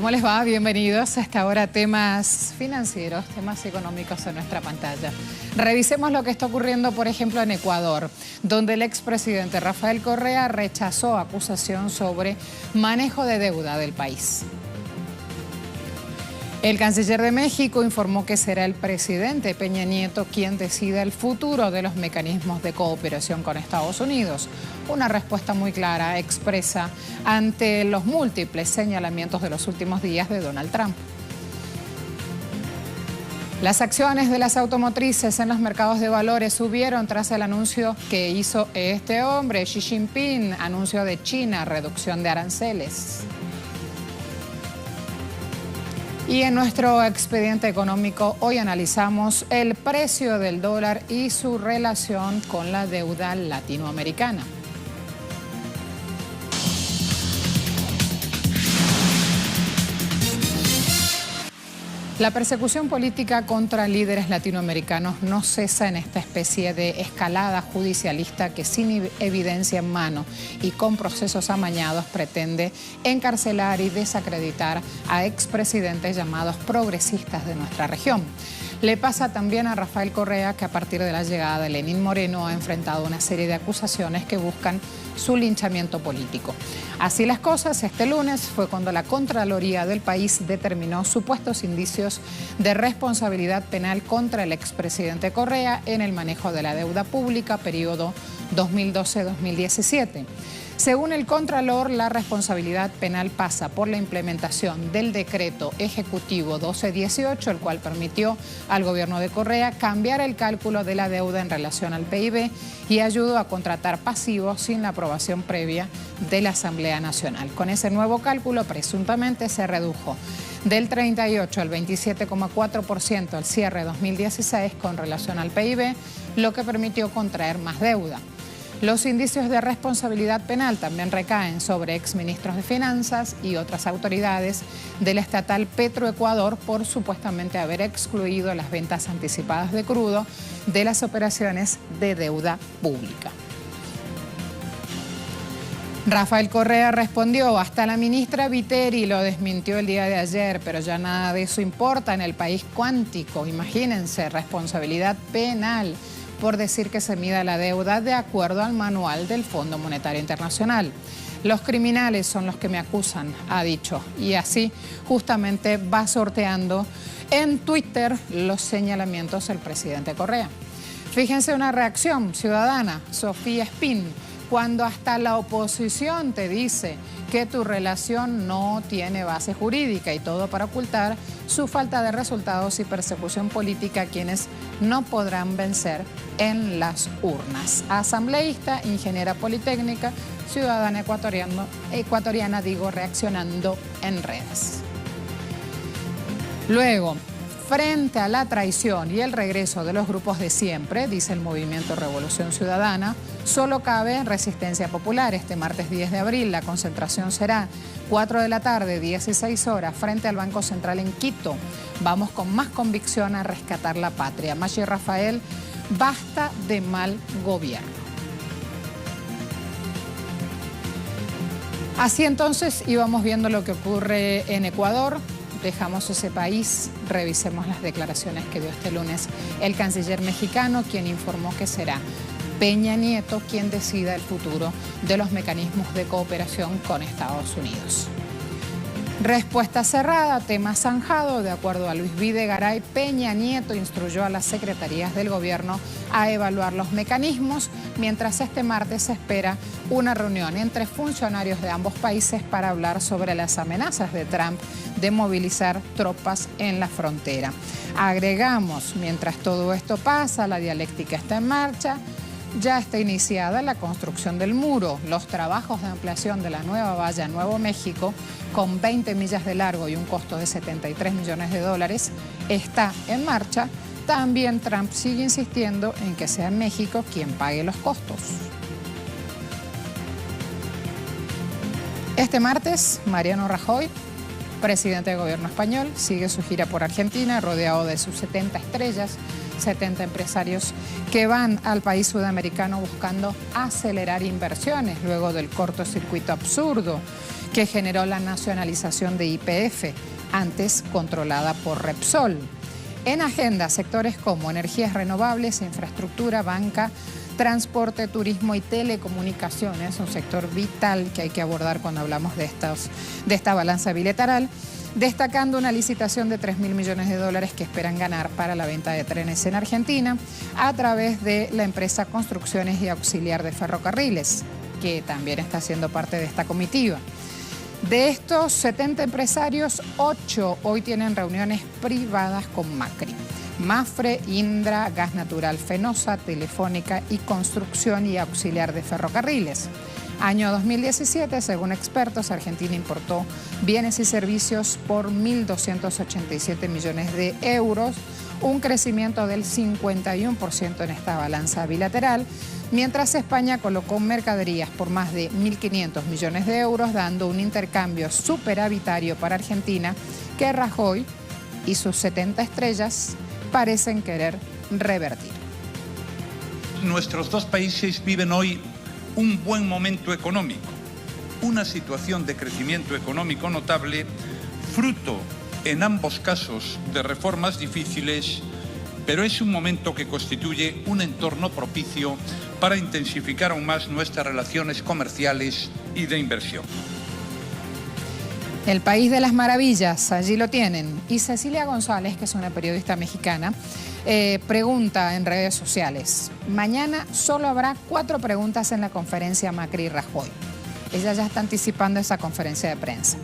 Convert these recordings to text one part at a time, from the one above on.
¿Cómo les va? Bienvenidos a esta hora temas financieros, temas económicos en nuestra pantalla. Revisemos lo que está ocurriendo, por ejemplo, en Ecuador, donde el expresidente Rafael Correa rechazó acusación sobre manejo de deuda del país. El canciller de México informó que será el presidente Peña Nieto quien decida el futuro de los mecanismos de cooperación con Estados Unidos. Una respuesta muy clara, expresa ante los múltiples señalamientos de los últimos días de Donald Trump. Las acciones de las automotrices en los mercados de valores subieron tras el anuncio que hizo este hombre, Xi Jinping, anuncio de China, reducción de aranceles. Y en nuestro expediente económico hoy analizamos el precio del dólar y su relación con la deuda latinoamericana. La persecución política contra líderes latinoamericanos no cesa en esta especie de escalada judicialista que sin evidencia en mano y con procesos amañados pretende encarcelar y desacreditar a expresidentes llamados progresistas de nuestra región. Le pasa también a Rafael Correa, que a partir de la llegada de Lenín Moreno ha enfrentado una serie de acusaciones que buscan su linchamiento político. Así las cosas, este lunes fue cuando la Contraloría del país determinó supuestos indicios de responsabilidad penal contra el expresidente Correa en el manejo de la deuda pública, periodo 2012-2017. Según el Contralor, la responsabilidad penal pasa por la implementación del decreto ejecutivo 1218, el cual permitió al gobierno de Correa cambiar el cálculo de la deuda en relación al PIB y ayudó a contratar pasivos sin la aprobación previa de la Asamblea Nacional. Con ese nuevo cálculo, presuntamente se redujo del 38 al 27,4% al cierre 2016 con relación al PIB, lo que permitió contraer más deuda. Los indicios de responsabilidad penal también recaen sobre exministros de Finanzas y otras autoridades del estatal Petroecuador por supuestamente haber excluido las ventas anticipadas de crudo de las operaciones de deuda pública. Rafael Correa respondió, hasta la ministra Viteri lo desmintió el día de ayer, pero ya nada de eso importa en el país cuántico. Imagínense, responsabilidad penal por decir que se mida la deuda de acuerdo al manual del Fondo Monetario Internacional. Los criminales son los que me acusan, ha dicho, y así justamente va sorteando en Twitter los señalamientos del presidente Correa. Fíjense una reacción ciudadana, Sofía Espín, cuando hasta la oposición te dice que tu relación no tiene base jurídica y todo para ocultar su falta de resultados y persecución política a quienes no podrán vencer en las urnas. Asambleísta, ingeniera politécnica, ciudadana ecuatoriana, reaccionando en redes. Luego, frente a la traición y el regreso de los grupos de siempre, dice el movimiento Revolución Ciudadana, solo cabe resistencia popular. Este martes 10 de abril la concentración será 4 de la tarde, 16 horas, frente al Banco Central en Quito. Vamos con más convicción a rescatar la patria. Maggi Rafael, basta de mal gobierno. Así entonces íbamos viendo lo que ocurre en Ecuador. Dejamos ese país, revisemos las declaraciones que dio este lunes el canciller mexicano, quien informó que será Peña Nieto quien decida el futuro de los mecanismos de cooperación con Estados Unidos. Respuesta cerrada, tema zanjado. De acuerdo a Luis Videgaray, Peña Nieto instruyó a las secretarías del gobierno a evaluar los mecanismos, mientras este martes se espera una reunión entre funcionarios de ambos países para hablar sobre las amenazas de Trump de movilizar tropas en la frontera. Agregamos, mientras todo esto pasa, la dialéctica está en marcha. Ya está iniciada la construcción del muro. Los trabajos de ampliación de la nueva valla en Nuevo México, con 20 millas de largo y un costo de 73 millones de dólares, está en marcha. También Trump sigue insistiendo en que sea México quien pague los costos. Este martes, Mariano Rajoy, presidente del gobierno español, sigue su gira por Argentina, rodeado de sus 70 estrellas, 70 empresarios que van al país sudamericano buscando acelerar inversiones luego del cortocircuito absurdo que generó la nacionalización de YPF, antes controlada por Repsol. En agenda, sectores como energías renovables, infraestructura, banca, transporte, turismo y telecomunicaciones, un sector vital que hay que abordar cuando hablamos de esta balanza bilateral, destacando una licitación de 3.000 millones de dólares que esperan ganar para la venta de trenes en Argentina a través de la empresa Construcciones y Auxiliar de Ferrocarriles, que también está siendo parte de esta comitiva. De estos 70 empresarios, 8 hoy tienen reuniones privadas con Macri. Mafre, Indra, Gas Natural Fenosa, Telefónica y Construcción y Auxiliar de Ferrocarriles. Año 2017, según expertos, Argentina importó bienes y servicios por 1.287 millones de euros, un crecimiento del 51% en esta balanza bilateral, mientras España colocó mercaderías por más de 1.500 millones de euros, dando un intercambio superavitario para Argentina que Rajoy y sus 70 estrellas parecen querer revertir. Nuestros dos países viven hoy un buen momento económico, una situación de crecimiento económico notable, fruto en ambos casos de reformas difíciles, pero es un momento que constituye un entorno propicio para intensificar aún más nuestras relaciones comerciales y de inversión. El país de las maravillas, allí lo tienen. Y Cecilia González, que es una periodista mexicana, pregunta en redes sociales: mañana solo habrá 4 preguntas en la conferencia Macri-Rajoy. Ella ya está anticipando esa conferencia de prensa.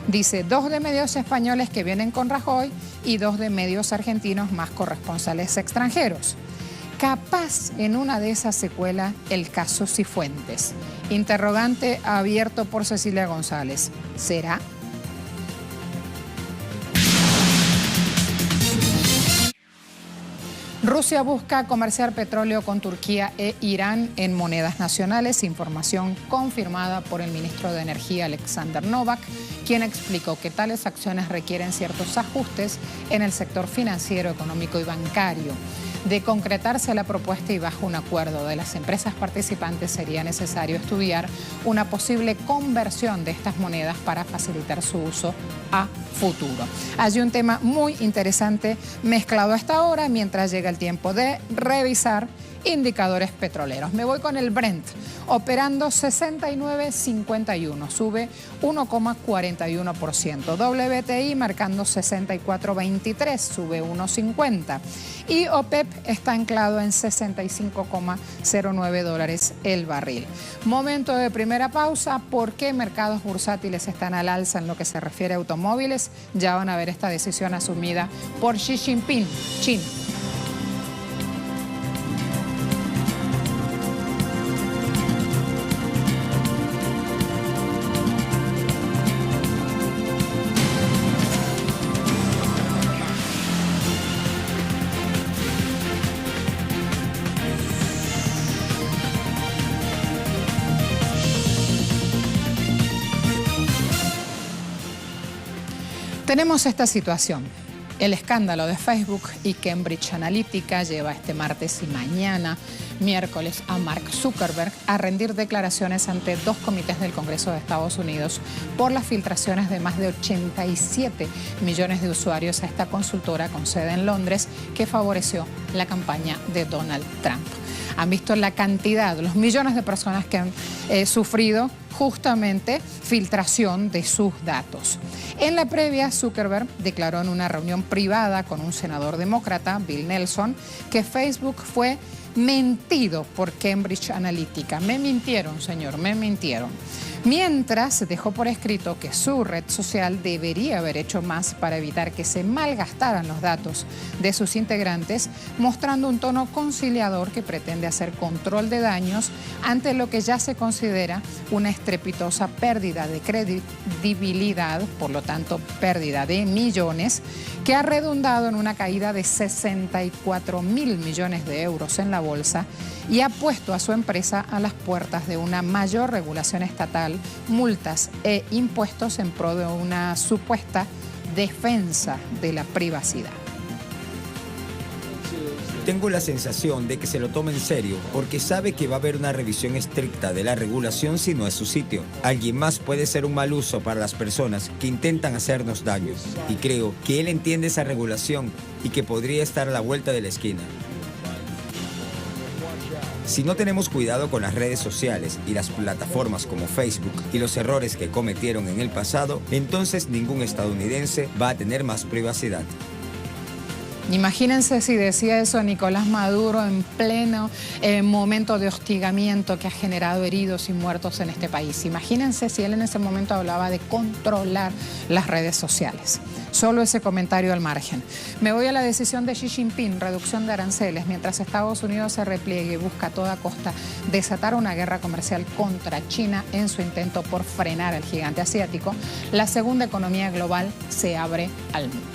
Dice, 2 de medios españoles que vienen con Rajoy y 2 de medios argentinos más corresponsales extranjeros. Capaz en una de esas se cuela el caso Cifuentes. Interrogante abierto por Cecilia González. ¿Será? Rusia busca comerciar petróleo con Turquía e Irán en monedas nacionales, información confirmada por el ministro de Energía Alexander Novak, quien explicó que tales acciones requieren ciertos ajustes en el sector financiero, económico y bancario. De concretarse la propuesta y bajo un acuerdo de las empresas participantes, sería necesario estudiar una posible conversión de estas monedas para facilitar su uso a futuro. Hay un tema muy interesante mezclado a esta hora mientras llega el tiempo de revisar indicadores petroleros. Me voy con el Brent, operando 69.51, sube 1,41%. WTI marcando 64.23, sube 1,50. Y OPEP está anclado en 65,09 dólares el barril. Momento de primera pausa. ¿Por qué mercados bursátiles están al alza en lo que se refiere a automóviles? Ya van a ver esta decisión asumida por Xi Jinping, China. Tenemos esta situación. El escándalo de Facebook y Cambridge Analytica lleva este martes y mañana, miércoles, a Mark Zuckerberg a rendir declaraciones ante 2 comités del Congreso de Estados Unidos por las filtraciones de más de 87 millones de usuarios a esta consultora con sede en Londres que favoreció la campaña de Donald Trump. Han visto la cantidad, los millones de personas que han sufrido justamente filtración de sus datos. En la previa, Zuckerberg declaró en una reunión privada con un senador demócrata, Bill Nelson, que Facebook fue mentido por Cambridge Analytica. Me mintieron, señor, me mintieron. Mientras dejó por escrito que su red social debería haber hecho más para evitar que se malgastaran los datos de sus integrantes, mostrando un tono conciliador que pretende hacer control de daños ante lo que ya se considera una estrepitosa pérdida de credibilidad, por lo tanto pérdida de millones, que ha redundado en una caída de 64.000 millones de euros en la bolsa y ha puesto a su empresa a las puertas de una mayor regulación estatal, multas e impuestos en pro de una supuesta defensa de la privacidad. Tengo la sensación de que se lo toma en serio porque sabe que va a haber una revisión estricta de la regulación si no es su sitio. Alguien más puede ser un mal uso para las personas que intentan hacernos daño. Y creo que él entiende esa regulación y que podría estar a la vuelta de la esquina. Si no tenemos cuidado con las redes sociales y las plataformas como Facebook y los errores que cometieron en el pasado, entonces ningún estadounidense va a tener más privacidad. Imagínense si decía eso Nicolás Maduro en pleno momento de hostigamiento que ha generado heridos y muertos en este país. Imagínense si él en ese momento hablaba de controlar las redes sociales. Solo ese comentario al margen. Me voy a la decisión de Xi Jinping, reducción de aranceles, mientras Estados Unidos se repliegue y busca a toda costa desatar una guerra comercial contra China en su intento por frenar al gigante asiático. La segunda economía global se abre al mundo.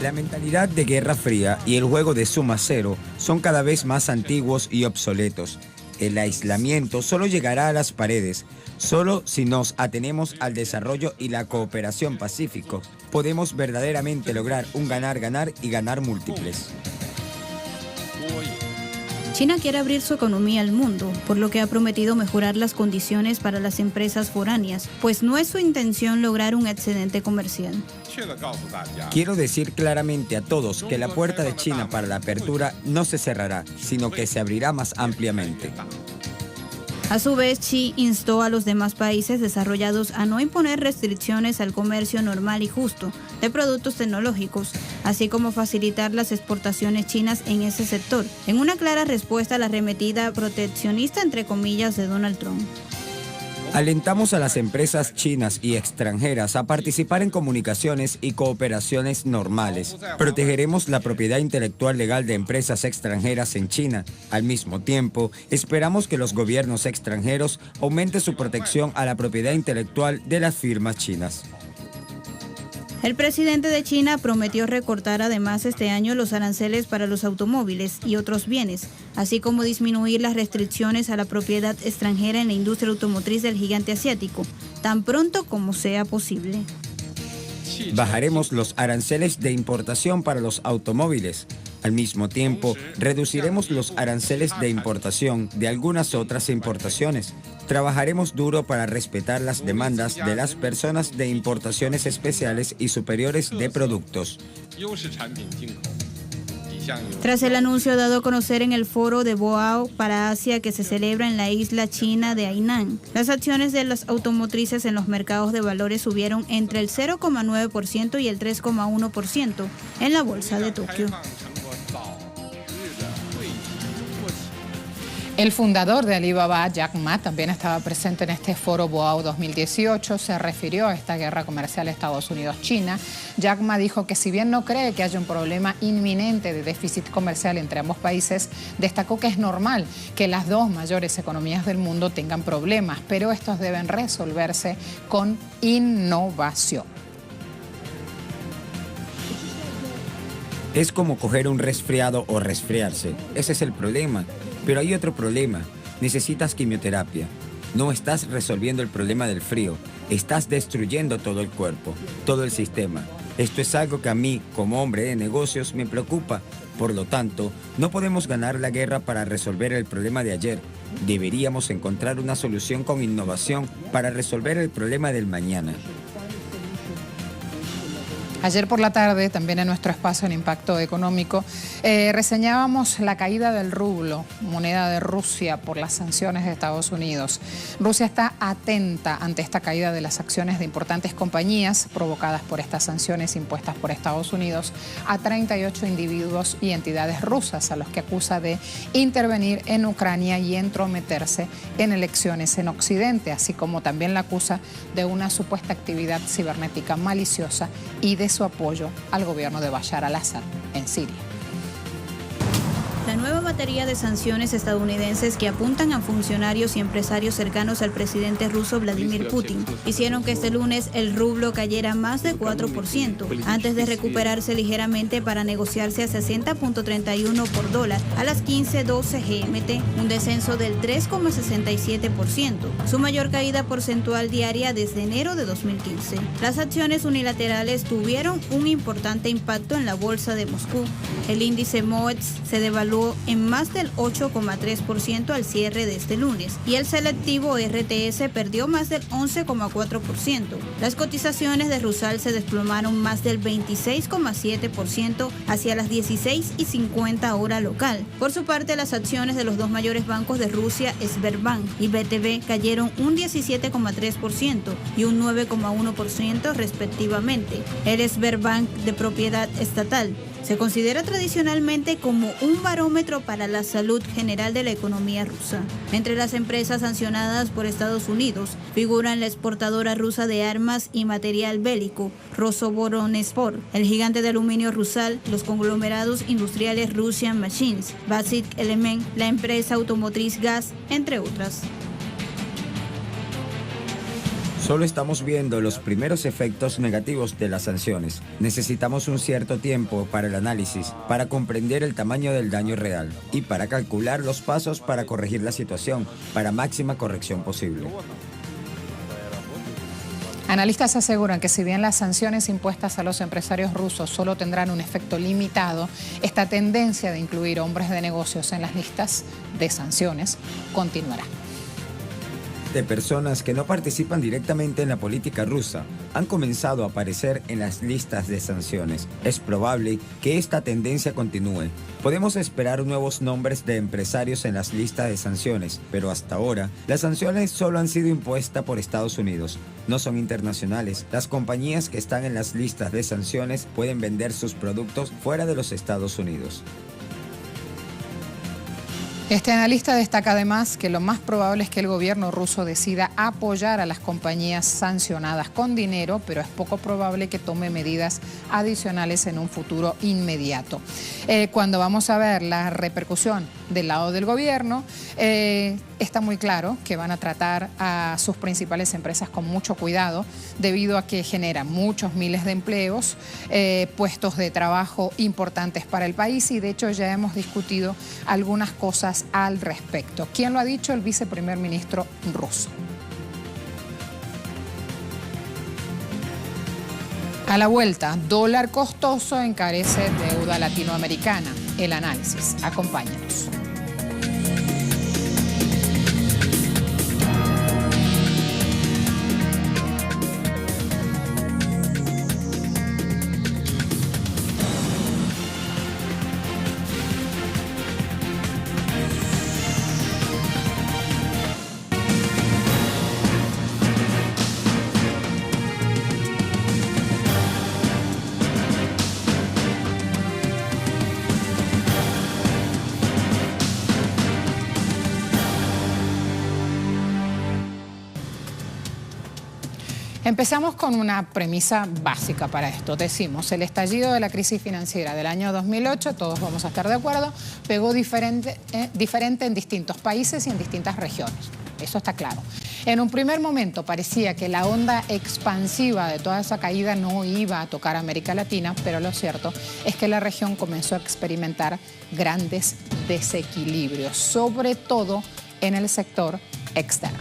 La mentalidad de Guerra Fría y el juego de suma cero son cada vez más antiguos y obsoletos. El aislamiento solo llegará a las paredes. Solo si nos atenemos al desarrollo y la cooperación pacífico, podemos verdaderamente lograr un ganar-ganar y ganar múltiples. China quiere abrir su economía al mundo, por lo que ha prometido mejorar las condiciones para las empresas foráneas, pues no es su intención lograr un excedente comercial. Quiero decir claramente a todos que la puerta de China para la apertura no se cerrará, sino que se abrirá más ampliamente. A su vez, Xi instó a los demás países desarrollados a no imponer restricciones al comercio normal y justo de productos tecnológicos, así como facilitar las exportaciones chinas en ese sector, en una clara respuesta a la arremetida proteccionista entre comillas de Donald Trump. Alentamos a las empresas chinas y extranjeras a participar en comunicaciones y cooperaciones normales. Protegeremos la propiedad intelectual legal de empresas extranjeras en China. Al mismo tiempo, esperamos que los gobiernos extranjeros aumenten su protección a la propiedad intelectual de las firmas chinas. El presidente de China prometió recortar además este año los aranceles para los automóviles y otros bienes, así como disminuir las restricciones a la propiedad extranjera en la industria automotriz del gigante asiático, tan pronto como sea posible. Bajaremos los aranceles de importación para los automóviles. Al mismo tiempo, reduciremos los aranceles de importación de algunas otras importaciones. Trabajaremos duro para respetar las demandas de las personas de importaciones especiales y superiores de productos. Tras el anuncio dado a conocer en el foro de Boao para Asia que se celebra en la isla china de Hainan, las acciones de las automotrices en los mercados de valores subieron entre el 0,9% y el 3,1% en la bolsa de Tokio. El fundador de Alibaba, Jack Ma, también estaba presente en este foro Boao 2018. Se refirió a esta guerra comercial Estados Unidos-China. Jack Ma dijo que si bien no cree que haya un problema inminente de déficit comercial entre ambos países, destacó que es normal que las dos mayores economías del mundo tengan problemas, pero estos deben resolverse con innovación. Es como coger un resfriado o resfriarse. Ese es el problema. Pero hay otro problema. Necesitas quimioterapia. No estás resolviendo el problema del frío. Estás destruyendo todo el cuerpo, todo el sistema. Esto es algo que a mí, como hombre de negocios, me preocupa. Por lo tanto, no podemos ganar la guerra para resolver el problema de ayer. Deberíamos encontrar una solución con innovación para resolver el problema del mañana. Ayer por la tarde, también en nuestro espacio en Impacto Económico, reseñábamos la caída del rublo, moneda de Rusia, por las sanciones de Estados Unidos. Rusia está atenta ante esta caída de las acciones de importantes compañías provocadas por estas sanciones impuestas por Estados Unidos a 38 individuos y entidades rusas, a los que acusa de intervenir en Ucrania y entrometerse en elecciones en Occidente, así como también la acusa de una supuesta actividad cibernética maliciosa y de su apoyo al gobierno de Bashar al-Assad en Siria. La nueva batería de sanciones estadounidenses que apuntan a funcionarios y empresarios cercanos al presidente ruso Vladimir Putin hicieron que este lunes el rublo cayera más de 4%, antes de recuperarse ligeramente para negociarse a 60.31 por dólar a las 15:12 GMT, un descenso del 3,67%, su mayor caída porcentual diaria desde enero de 2015. Las acciones unilaterales tuvieron un importante impacto en la bolsa de Moscú. El índice MOEX se devaluó en más del 8,3% al cierre de este lunes y el selectivo RTS perdió más del 11,4%. Las cotizaciones de Rusal se desplomaron más del 26,7% hacia las 16:50 hora local. Por su parte, las acciones de los dos mayores bancos de Rusia, Sberbank y BTV, cayeron un 17,3% y un 9,1% respectivamente. El Sberbank, de propiedad estatal, se considera tradicionalmente como un barómetro para la salud general de la economía rusa. Entre las empresas sancionadas por Estados Unidos figuran la exportadora rusa de armas y material bélico, Rosoboronexport, el gigante de aluminio Rusal, los conglomerados industriales Russian Machines, Basic Element, la empresa automotriz Gas, entre otras. Solo estamos viendo los primeros efectos negativos de las sanciones. Necesitamos un cierto tiempo para el análisis, para comprender el tamaño del daño real y para calcular los pasos para corregir la situación, para máxima corrección posible. Analistas aseguran que si bien las sanciones impuestas a los empresarios rusos solo tendrán un efecto limitado, esta tendencia de incluir hombres de negocios en las listas de sanciones continuará. De personas que no participan directamente en la política rusa han comenzado a aparecer en las listas de sanciones. Es probable que esta tendencia continúe. Podemos esperar nuevos nombres de empresarios en las listas de sanciones, pero hasta ahora las sanciones solo han sido impuestas por Estados Unidos. No son internacionales. Las compañías que están en las listas de sanciones pueden vender sus productos fuera de los Estados Unidos. Este analista destaca además que lo más probable es que el gobierno ruso decida apoyar a las compañías sancionadas con dinero, pero es poco probable que tome medidas adicionales en un futuro inmediato. Cuando vamos a ver la repercusión del lado del gobierno, está muy claro que van a tratar a sus principales empresas con mucho cuidado, debido a que genera muchos miles de empleos, puestos de trabajo importantes para el país, y de hecho ya hemos discutido algunas cosas al respecto. ¿Quién lo ha dicho? El viceprimer ministro ruso. A la vuelta, dólar costoso encarece deuda latinoamericana. El análisis. Acompáñanos. Empezamos con una premisa básica para esto. Decimos, el estallido de la crisis financiera del año 2008, todos vamos a estar de acuerdo, pegó diferente en distintos países y en distintas regiones. Eso está claro. En un primer momento parecía que la onda expansiva de toda esa caída no iba a tocar a América Latina, pero lo cierto es que la región comenzó a experimentar grandes desequilibrios, sobre todo en el sector externo.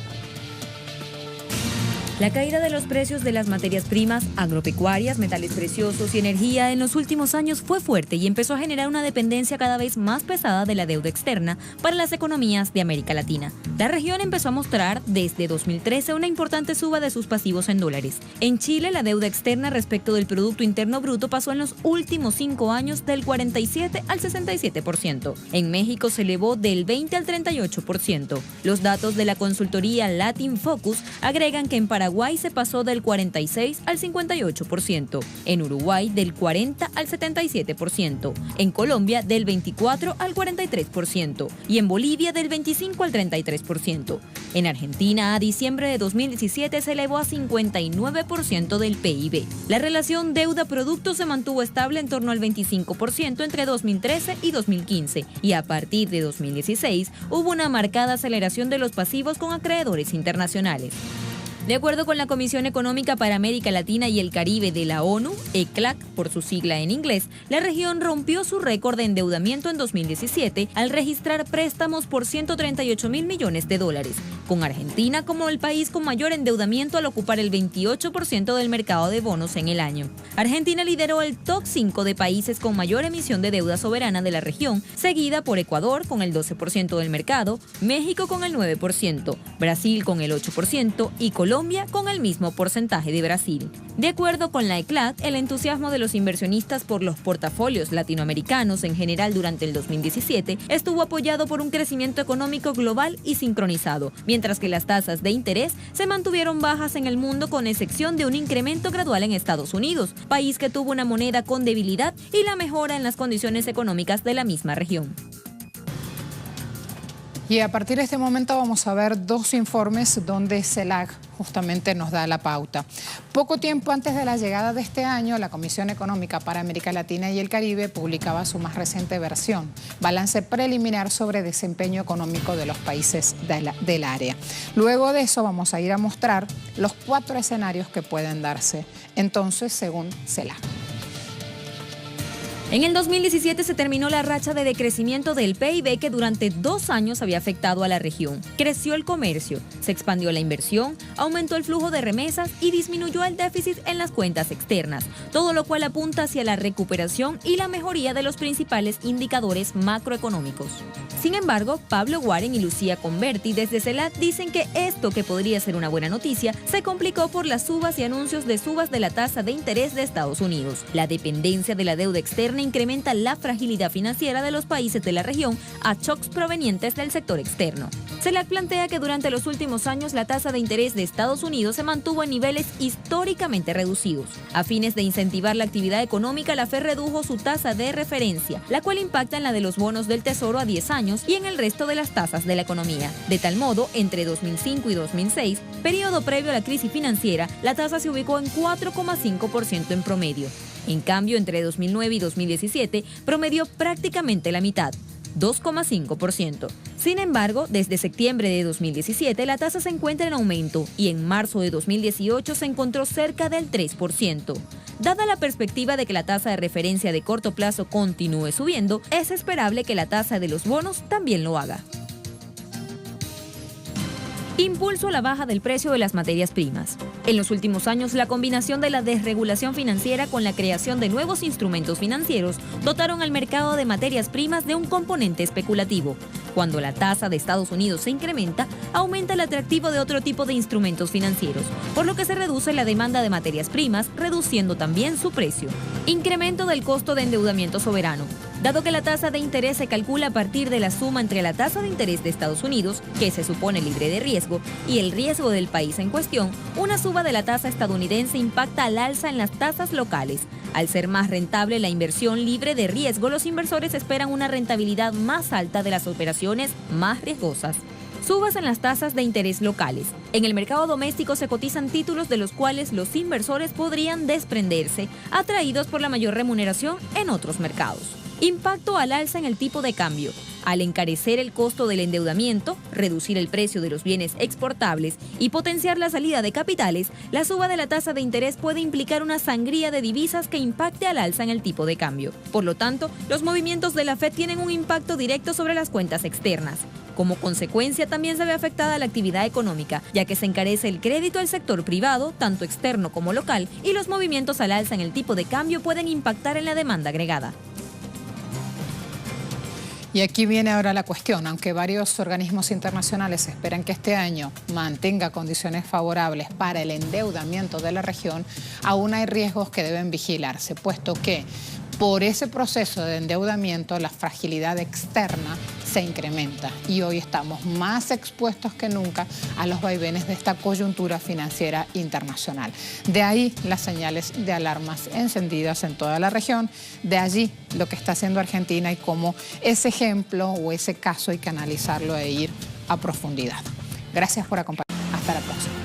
La caída de los precios de las materias primas, agropecuarias, metales preciosos y energía en los últimos años fue fuerte y empezó a generar una dependencia cada vez más pesada de la deuda externa para las economías de América Latina. La región empezó a mostrar desde 2013 una importante suba de sus pasivos en dólares. En Chile, la deuda externa respecto del Producto Interno Bruto pasó en los últimos 5 años del 47 al 67%. En México se elevó del 20 al 38%. Los datos de la consultoría Latin Focus agregan que en Paraguay Paraguay se pasó del 46 al 58%, en Uruguay del 40 al 77%, en Colombia del 24 al 43% y en Bolivia del 25 al 33%. En Argentina, a diciembre de 2017 se elevó a 59% del PIB. La relación deuda-producto se mantuvo estable en torno al 25% entre 2013 y 2015 y a partir de 2016 hubo una marcada aceleración de los pasivos con acreedores internacionales. De acuerdo con la Comisión Económica para América Latina y el Caribe de la ONU, ECLAC por su sigla en inglés, la región rompió su récord de endeudamiento en 2017 al registrar préstamos por 138.000 millones de dólares, con Argentina como el país con mayor endeudamiento al ocupar el 28% del mercado de bonos en el año. Argentina lideró el top 5 de países con mayor emisión de deuda soberana de la región, seguida por Ecuador con el 12% del mercado, México con el 9%, Brasil con el 8% y Colombia con el mismo porcentaje de Brasil. De acuerdo con la ECLAC, el entusiasmo de los inversionistas por los portafolios latinoamericanos en general durante el 2017 estuvo apoyado por un crecimiento económico global y sincronizado, mientras que las tasas de interés se mantuvieron bajas en el mundo con excepción de un incremento gradual en Estados Unidos, país que tuvo una moneda con debilidad y la mejora en las condiciones económicas de la misma región. Y a partir de este momento vamos a ver dos informes donde CELAC justamente nos da la pauta. Poco tiempo antes de la llegada de este año, la Comisión Económica para América Latina y el Caribe publicaba su más reciente versión, balance preliminar sobre desempeño económico de los países del área. Luego de eso vamos a ir a mostrar los 4 escenarios que pueden darse, entonces, según CELAC. En el 2017 se terminó la racha de decrecimiento del PIB que durante 2 años había afectado a la región. Creció el comercio, se expandió la inversión, aumentó el flujo de remesas y disminuyó el déficit en las cuentas externas, todo lo cual apunta hacia la recuperación y la mejoría de los principales indicadores macroeconómicos. Sin embargo, Pablo Warren y Lucía Converti desde CELAC dicen que esto, que podría ser una buena noticia, se complicó por las subas y anuncios de subas de la tasa de interés de Estados Unidos. La dependencia de la deuda externa incrementa la fragilidad financiera de los países de la región a shocks provenientes del sector externo. CELAC plantea que durante los últimos años la tasa de interés de Estados Unidos se mantuvo en niveles históricamente reducidos. A fines de incentivar la actividad económica, la Fed redujo su tasa de referencia, la cual impacta en la de los bonos del Tesoro a 10 años y en el resto de las tasas de la economía. De tal modo, entre 2005 y 2006, periodo previo a la crisis financiera, la tasa se ubicó en 4,5% en promedio. En cambio, entre 2009 y 2017, promedió prácticamente la mitad, 2,5%. Sin embargo, desde septiembre de 2017 la tasa se encuentra en aumento y en marzo de 2018 se encontró cerca del 3%. Dada la perspectiva de que la tasa de referencia de corto plazo continúe subiendo, es esperable que la tasa de los bonos también lo haga. Impulso a la baja del precio de las materias primas. En los últimos años, la combinación de la desregulación financiera con la creación de nuevos instrumentos financieros dotaron al mercado de materias primas de un componente especulativo. Cuando la tasa de Estados Unidos se incrementa, aumenta el atractivo de otro tipo de instrumentos financieros, por lo que se reduce la demanda de materias primas, reduciendo también su precio. Incremento del costo de endeudamiento soberano. Dado que la tasa de interés se calcula a partir de la suma entre la tasa de interés de Estados Unidos, que se supone libre de riesgo, y el riesgo del país en cuestión, una suba de la tasa estadounidense impacta al alza en las tasas locales. Al ser más rentable la inversión libre de riesgo, los inversores esperan una rentabilidad más alta de las operaciones más riesgosas. Subas en las tasas de interés locales. En el mercado doméstico se cotizan títulos de los cuales los inversores podrían desprenderse, atraídos por la mayor remuneración en otros mercados. Impacto al alza en el tipo de cambio. Al encarecer el costo del endeudamiento, reducir el precio de los bienes exportables y potenciar la salida de capitales, la suba de la tasa de interés puede implicar una sangría de divisas que impacte al alza en el tipo de cambio. Por lo tanto, los movimientos de la Fed tienen un impacto directo sobre las cuentas externas. Como consecuencia, también se ve afectada la actividad económica, ya que se encarece el crédito al sector privado, tanto externo como local, y los movimientos al alza en el tipo de cambio pueden impactar en la demanda agregada. Y aquí viene ahora la cuestión. Aunque varios organismos internacionales esperan que este año mantenga condiciones favorables para el endeudamiento de la región, aún hay riesgos que deben vigilarse, puesto que Por ese proceso de endeudamiento, la fragilidad externa se incrementa y hoy estamos más expuestos que nunca a los vaivenes de esta coyuntura financiera internacional. De ahí las señales de alarmas encendidas en toda la región, de allí lo que está haciendo Argentina y cómo ese ejemplo o ese caso hay que analizarlo e ir a profundidad. Gracias por acompañarnos. Hasta la próxima.